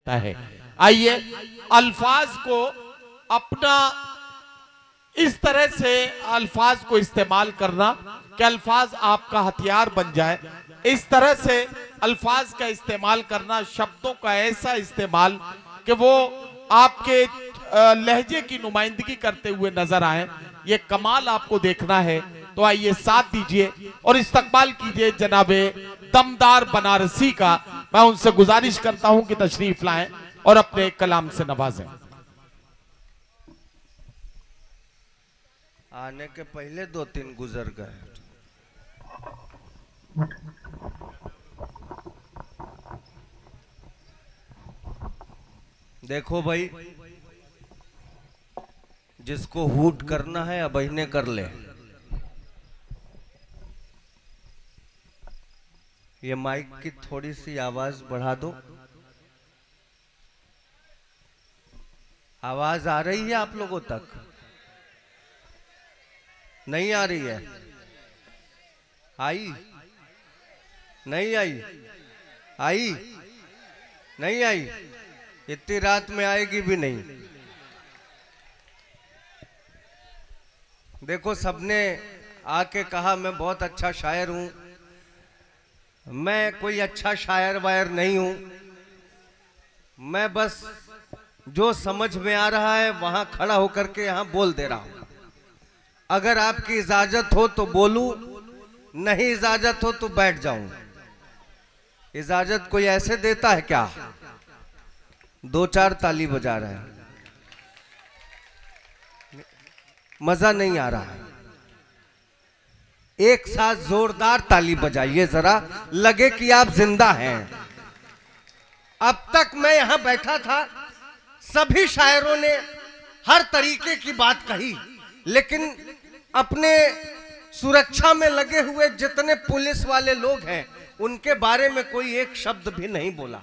है। आइए अल्फाज को अपना इस तरह से अल्फाज को इस्तेमाल करना कि अल्फाज आपका हथियार बन जाए, इस तरह से अल्फाज का इस्तेमाल करना, शब्दों का ऐसा इस्तेमाल कि वो आपके लहजे की नुमाइंदगी करते हुए नजर आए, ये कमाल आपको देखना है। तो आइए साथ दीजिए और इस्तकबाल कीजिए जनाबे दमदार बनारसी का। मैं उनसे गुजारिश करता हूं कि तशरीफ लाएं और अपने कलाम से नवाजें। आने के पहले 2-3 गुजर गए। देखो भाई, जिसको हूट करना है अब इन्हें कर ले। ये माइक की थोड़ी सी आवाज बढ़ा दो। आवाज आ रही है आप लोगों तक? नहीं आ रही है? आई? नहीं आई? आई? नहीं आई? इतनी रात में आएगी भी नहीं। देखो, सबने आके कहा मैं बहुत अच्छा शायर हूं। मैं कोई अच्छा शायर वायर नहीं हूं। मैं बस जो समझ में आ रहा है वहां खड़ा होकर के यहां बोल दे रहा हूं। अगर आपकी इजाजत हो तो बोलूं, नहीं इजाजत हो तो बैठ जाऊं। इजाजत कोई ऐसे देता है क्या? 2-4 ताली बजा रहे हैं, मजा नहीं आ रहा है। एक साथ जोरदार ताली बजाइए जरा, लगे कि आप जिंदा हैं। अब तक मैं यहां बैठा था, सभी शायरों ने हर तरीके की बात कही, लेकिन अपने सुरक्षा में लगे हुए जितने पुलिस वाले लोग हैं उनके बारे में कोई एक शब्द भी नहीं बोला।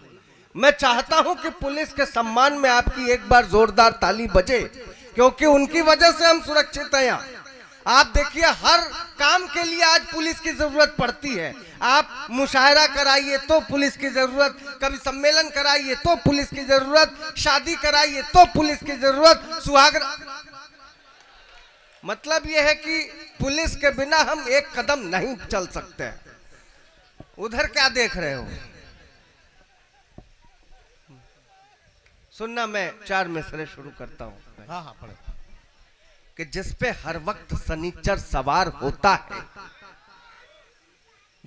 मैं चाहता हूं कि पुलिस के सम्मान में आपकी एक बार जोरदार ताली बजे, क्योंकि उनकी वजह से हम सुरक्षित हैं यहाँ। आप देखिए, हर काम के लिए आज पुलिस की जरूरत पड़ती है। आप मुशायरा कराइए तो पुलिस की जरूरत, कभी सम्मेलन कराइए तो पुलिस की जरूरत, शादी कराइए तो पुलिस की जरूरत, सुहाग। मतलब यह है कि पुलिस के बिना हम एक कदम नहीं चल सकते। उधर क्या देख रहे हो? सुनना, मैं 4 मिसरे शुरू करता हूं। हाँ हाँ, पढ़े। कि जिसपे हर वक्त सनीचर सवार होता है,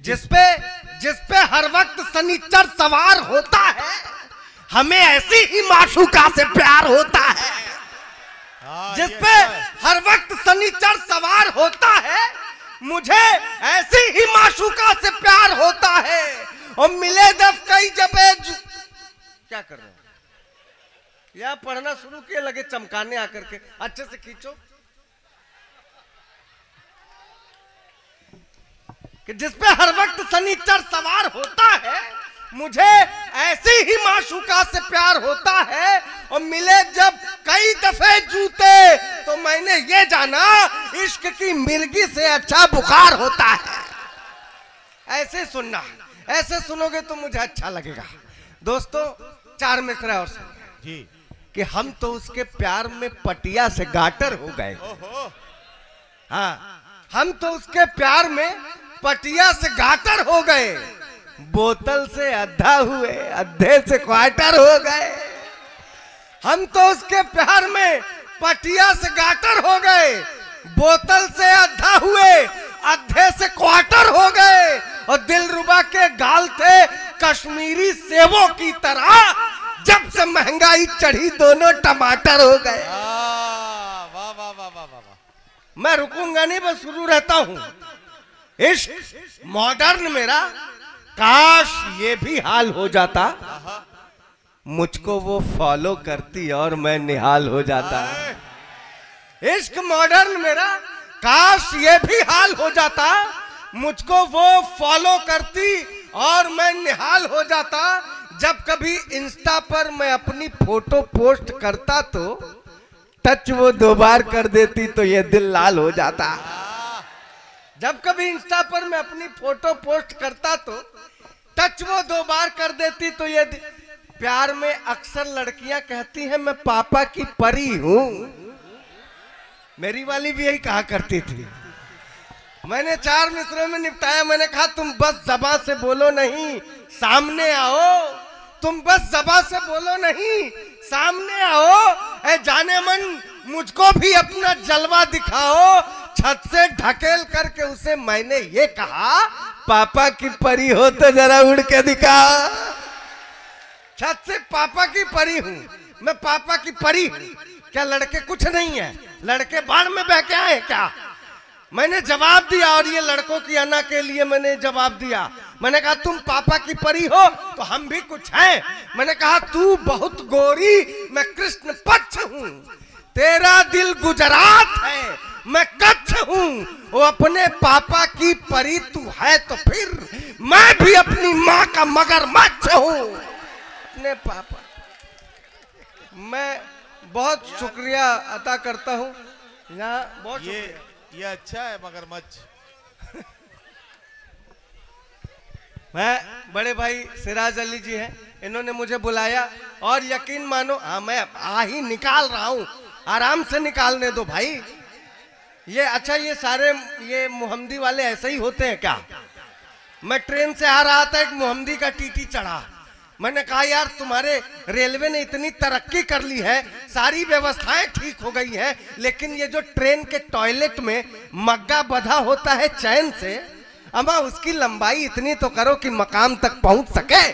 जिसपे हर वक्त सनीचर सवार होता है, हमें ऐसी ही माशूका से प्यार होता है। जिसपे हर वक्त सनीचर सवार होता है, मुझे ऐसी ही माशूका से प्यार होता है। और मिले दफ कई जबे क्या कर रहे हो? या पढ़ना शुरू किए, लगे चमकाने आकर के। अच्छे से खींचो। कि जिसपे हर वक्त सनीचर सवार होता है, मुझे ऐसी ही माशूका से प्यार होता है। और मिले जब कई दफे जूते, तो मैंने ये जाना इश्क की मिर्गी से अच्छा बुखार होता है। ऐसे सुनना, ऐसे सुनोगे तो मुझे अच्छा लगेगा। दोस्तों, 4 मिसरा और सुन जी। कि हम तो उसके प्यार में पटिया से गाटर हो गए। हाँ, हम तो उसके प्यार में पटिया से गाटर हो गए। बोतल से अद्धा हुए, अद्धे से क्वार्टर हो गए। हम तो उसके प्यार में पटिया से गाटर हो गए, बोतल से अद्धा हुए, अद्धे से क्वार्टर हो गए। और दिलरुबा के गाल थे कश्मीरी सेवों की तरह, जब से महंगाई चढ़ी दोनों टमाटर हो गए। वाह वाह वाह वाह वाह। मैं रुकूंगा नहीं, बस शुरू रहता हूं। इश्क मॉडर्न मेरा, काश ये भी हाल हो जाता, मुझको वो फॉलो करती और मैं निहाल हो जाता। इश्क मॉडर्न मेरा, काश ये भी हाल हो जाता, मुझको वो फॉलो करती और मैं निहाल हो जाता। जब कभी इंस्टा पर मैं अपनी फोटो पोस्ट करता तो टच वो 2 बार कर देती तो ये दिल लाल हो जाता। जब कभी इंस्टा पर मैं अपनी फोटो पोस्ट करता तो टच वो 2 बार कर देती तो ये प्यार में अक्सर लड़कियां कहती हैं मैं पापा की परी हूं। मेरी वाली भी यही कहा करती थी। मैंने 4 मिसरों में निपटाया। मैंने कहा तुम बस ज़बान से बोलो नहीं, सामने आओ। तुम बस ज़बान से बोलो नहीं, सामने आओ। ऐ जाने मन मुझको भी अपना जलवा दिखाओ। छत से ढकेल करके उसे मैंने ये कहा पापा की परी हो तो जरा उड़ के दिखा। छत से पापा की परी हूं, मैं पापा की परी हूं। क्या लड़के कुछ नहीं है? लड़के बाढ़ में बह के आए क्या? मैंने जवाब दिया और ये लड़कों की अन्ना के लिए मैंने जवाब दिया। मैंने कहा तुम पापा की परी हो तो हम भी कुछ हैं। मैंने कहा तू बहुत गोरी, मैं कृष्ण पक्ष हूं। तेरा दिल गुजरात है, मैं कच्छ हूं। वो अपने पापा की परी तू है तो फिर मैं भी अपनी माँ का मगरमच्छ हूं। अपने पापा। मैं बहुत शुक्रिया अदा करता हूं। यहाँ बहुत ये अच्छा है मगरमच्छ। मैं बड़े भाई सिराज अली जी हैं, इन्होंने मुझे बुलाया और यकीन मानो हाँ मैं आ ही निकाल रहा हूँ। आराम से निकालने दो भाई। ये अच्छा ये सारे ये मोहम्मदी वाले ऐसे ही होते हैं क्या? मैं ट्रेन से आ रहा था, एक मोहम्मदी का टीटी चढ़ा। मैंने कहा यार तुम्हारे रेलवे ने इतनी तरक्की कर ली है, सारी व्यवस्थाएं ठीक हो गई है, लेकिन ये जो ट्रेन के टॉयलेट में मग्गा बंधा होता है चैन से, अमा उसकी लंबाई इतनी तो करो कि मकाम तक पहुंच सके।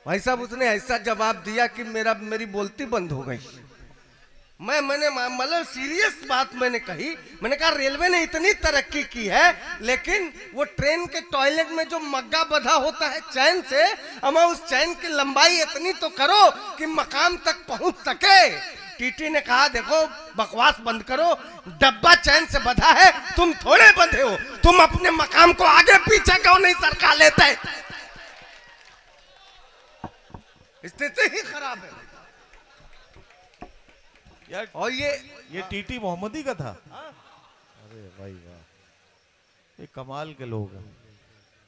भाई साहब उसने ऐसा जवाब दिया कि मेरी बोलती बंद हो गई। मैंने मतलब सीरियस बात मैंने कही। मैंने कहा रेलवे ने इतनी तरक्की की है, लेकिन वो ट्रेन के टॉयलेट में जो मग्गा बंधा होता है चैन से, अमा उस चैन की लंबाई इतनी तो करो कि मकाम तक पहुंच सके। टीटी ने कहा देखो बकवास बंद करो, डब्बा चैन से बंधा है, तुम थोड़े बंधे हो, तुम अपने मकाम को आगे पीछे क्यों नहीं सरका लेते? स्थिति ही खराब है यार। और ये टीटी मोहम्मदी का था। अरे भाई वाह, ये कमाल के लोग हैं।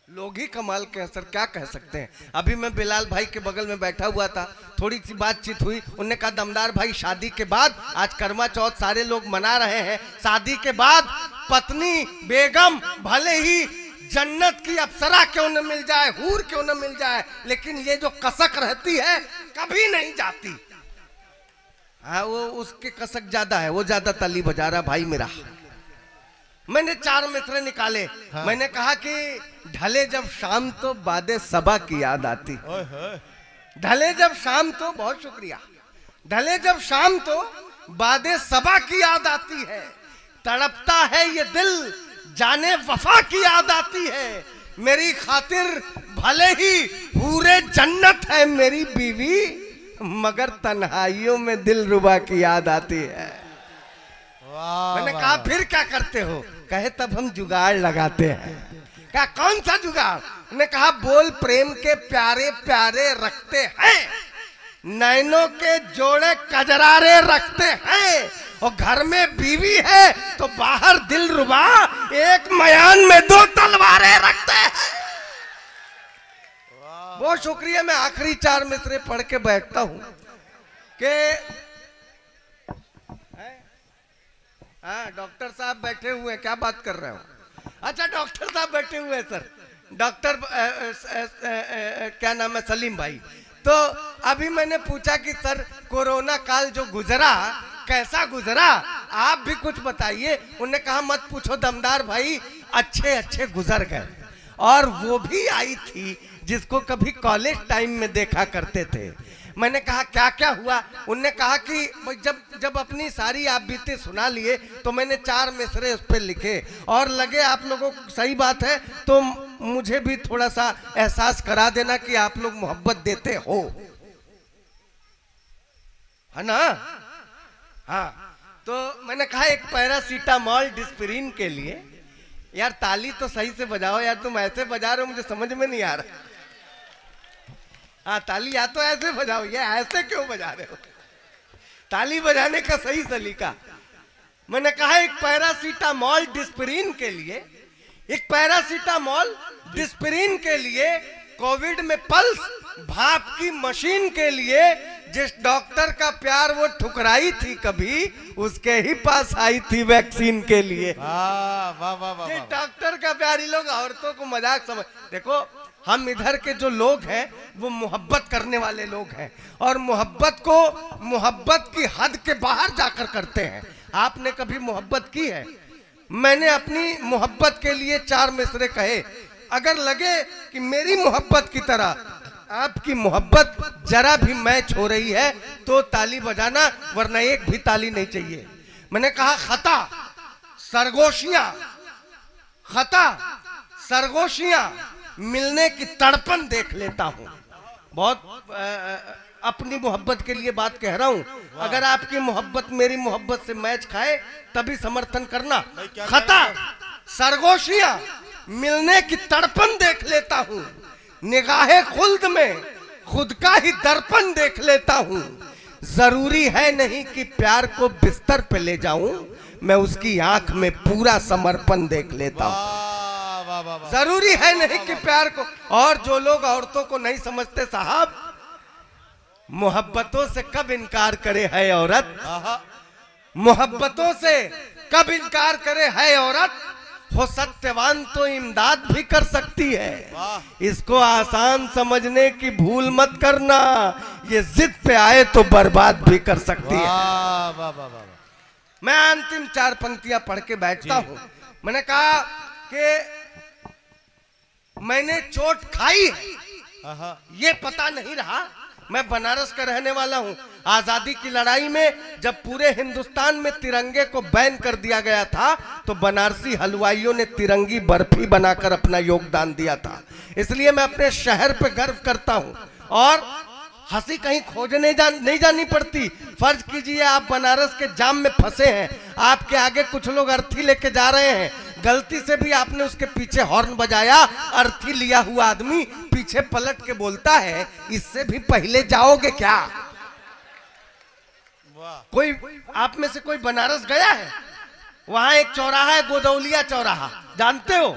लोग ही कमाल के हैं सर, क्या कह सकते हैं। अभी मैं बिलाल भाई के बगल में बैठा हुआ था, थोड़ी सी बातचीत हुई। उन्होंने कहा दमदार भाई शादी के बाद, आज करवा चौथ सारे लोग मना रहे हैं, शादी के बाद पत्नी बेगम भले ही जन्नत की अप्सरा क्यों न मिल जाए, हूर क्यों न मिल जाए, लेकिन ये जो कसक रहती है कभी नहीं जाती। हाँ वो उसके कसक ज्यादा है, वो ज्यादा ताली बजा रहा भाई मेरा। मैंने 4 मिसरे निकाले। हाँ। मैंने कहा कि ढले जब शाम तो बादे सबा की याद आती। ढले जब शाम तो, बहुत शुक्रिया, ढले जब शाम तो बादे सबा की याद आती है। तड़पता है ये दिल जाने वफा की याद आती है। मेरी खातिर भले ही हूरे जन्नत है मेरी बीवी, मगर तन्हाइयों में दिल रुबा की याद आती है। मैंने कहा फिर क्या करते हो? कहे तब हम जुगाड़ लगाते हैं। कहा कौन सा जुगाड़? ने कहा बोल प्रेम के प्यारे प्यारे रखते हैं, नैनों के जोड़े कजरारे रखते हैं, और घर में बीवी है तो बाहर दिल रुबा, एक मयान में 2 तलवारें रखते हैं। बहुत शुक्रिया। मैं आखिरी 4 मिसरे पढ़ के बैठता हूं कि हाँ डॉक्टर साहब बैठे हुए हैं, क्या बात कर रहे हो? अच्छा डॉक्टर साहब बैठे हुए हैं सर, डॉक्टर क्या नाम है, सलीम भाई। तो अभी मैंने पूछा कि सर कोरोना काल जो गुजरा कैसा गुजरा, आप भी कुछ बताइए। उन्होंने कहा मत पूछो दमदार भाई, अच्छे अच्छे गुजर गए। और वो भी आई थी जिसको कभी कॉलेज टाइम में देखा करते थे। मैंने कहा क्या क्या हुआ? उनने कहा कि जब अपनी सारी आप बीते सुना लिए तो मैंने 4 मिसरे उस पर लिखे, और लगे आप लोगों को सही बात है तो मुझे भी थोड़ा सा एहसास करा देना कि आप लोग मोहब्बत देते हो, है ना? हाँ तो मैंने कहा एक पैरासीटामॉल डिस्प्रिन के लिए। यार ताली तो सही से बजाओ यार, तुम ऐसे बजा रहे हो मुझे समझ में नहीं आ रहा। हाँ ताली या तो ऐसे बजाओ, ये ऐसे क्यों बजा रहे हो? ताली बजाने का सही सलीका। मैंने कहा एक पैरासीटामॉल डिस्प्रिन के लिए, एक पैरासीटामॉल डिस्प्रिन के लिए कोविड में पल्स भाप की मशीन के लिए जिस डॉक्टर का प्यार वो ठुकराई थी कभी, उसके ही पास आई थी वैक्सीन के लिए। वाह वाह वाह वाह। ये डॉक्टर का प्यार। ही लोग औरतों को मजाक समझ, देखो हम इधर के जो लोग हैं वो मोहब्बत करने वाले लोग हैं और मोहब्बत को मोहब्बत की हद के बाहर जाकर करते हैं। आपने कभी मोहब्बत की है? मैंने अपनी मोहब्बत के लिए 4 मिसरे कहे। अगर लगे कि मेरी मोहब्बत की तरह आपकी मोहब्बत जरा भी मैच हो रही है तो ताली बजाना, वरना एक भी ताली नहीं चाहिए। मैंने कहा खता सरगोशियां, खता सरगोशियां मिलने की तड़पन देख लेता हूं। बहुत अपनी मोहब्बत के लिए बात कह रहा हूं। अगर आपकी मोहब्बत मेरी मोहब्बत से मैच खाए तभी समर्थन करना। खता सरगोशियां मिलने की तड़पन देख लेता हूं, निगाहे खुल्द में खुद का ही दर्पण देख लेता हूं। जरूरी है नहीं कि प्यार को बिस्तर पे ले जाऊं, मैं उसकी आंख में पूरा समर्पण देख लेता हूं। जरूरी है नहीं कि प्यार को। और जो लोग औरतों को नहीं समझते साहब, मोहब्बतों से कब इनकार करे है औरत, मोहब्बतों से कब इनकार करे है औरत। हो सत्यवान तो इमदाद भी कर सकती है, इसको आसान समझने की भूल मत करना, ये जिद पे आए तो बर्बाद भी कर सकती है। मैं अंतिम 4 पंक्तियां पढ़ के बैठता हूं। मैंने कहा कि मैंने चोट खाई है, ये पता नहीं रहा। मैं बनारस का रहने वाला हूं। आजादी की लड़ाई में जब पूरे हिंदुस्तान में तिरंगे को बैन कर दिया गया था तो बनारसी हलवाइयों ने तिरंगी बर्फी बनाकर अपना योगदान दिया था। इसलिए मैं अपने शहर पे गर्व करता हूं और हंसी कहीं खोजने नहीं जानी पड़ती। फर्ज कीजिए आप बनारस के जाम में फंसे हैं, आपके आगे कुछ लोग अर्थी लेके जा रहे हैं, गलती से भी आपने उसके पीछे हॉर्न बजाया, अर्थी लिया हुआ आदमी पीछे पलट के बोलता है, इससे भी पहले जाओगे क्या? कोई आप में से कोई बनारस गया है? वहां एक चौराहा है, गोदौलिया चौराहा, जानते हो?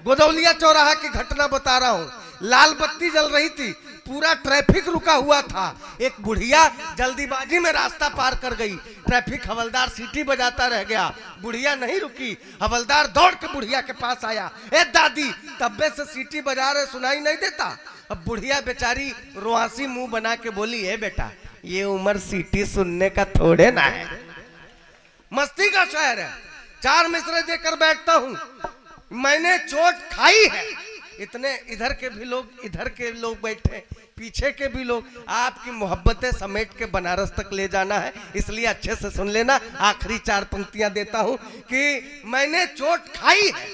गोदौलिया चौराहा की घटना बता रहा हूं। लाल बत्ती जल रही थी, पूरा ट्रैफिक रुका हुआ था। एक बुढ़िया जल्दीबाजी में रास्ता पार कर गई। ट्रैफिक हवलदार सीटी बजाता रह गया, बुढ़िया नहीं रुकी। हवलदार दौड़ के बुढ़िया के पास आया, ए दादी तब्बे से सीटी बजा रहे, सुनाई नहीं देता? अब बुढ़िया बेचारी रुआसी मुंह बना के बोली, ए बेटा ये उम्र सीटी सुनने का थोड़े ना है। मस्ती का शहर है। 4 मिसरे देकर बैठता हूं। मैंने चोट खाई है। इतने इधर के लोग बैठे, पीछे के भी लोग। आपकी मोहब्बतें समेट के बनारस तक ले जाना है, इसलिए अच्छे से सुन लेना। आखिरी 4 पंक्तियां देता हूं कि मैंने चोट खाई है,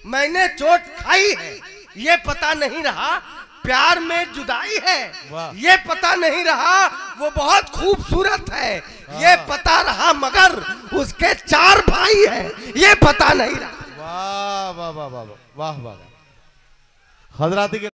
मैंने चोट खाई है, ये पता नहीं रहा प्यार में जुदाई है, ये पता नहीं रहा वो बहुत खूबसूरत है, ये पता रहा मगर उसके 4 भाई हैं, ये पता नहीं रहा। वाह वाह वाह वाह वाह वाह। हजरात के